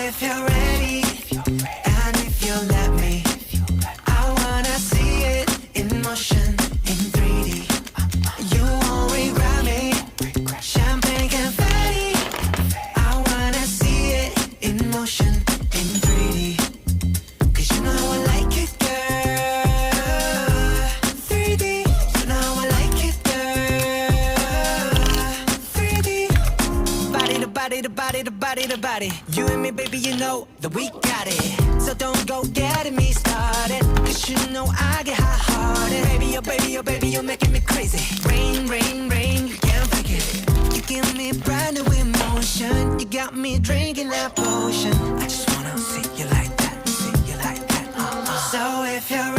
if you're ready, and if you let me, I wanna see it in motion in 3D. You won't regret me. Champagne confetti. I wanna see it in motion in 3D. 'Cause you know how I like it, girl. 3D. You know how I like it, girl. 3D. Body to body to body to body to body. You and me, baby, you know that we got it. So don't go getting me started. 'Cause you know I get hot-hearted. Baby, oh baby, oh baby, you're making me crazy. Rain, rain, rain, you can't fake it. You give me brand new emotion. You got me drinking that potion. I just wanna see you like that, see you like that. So if you're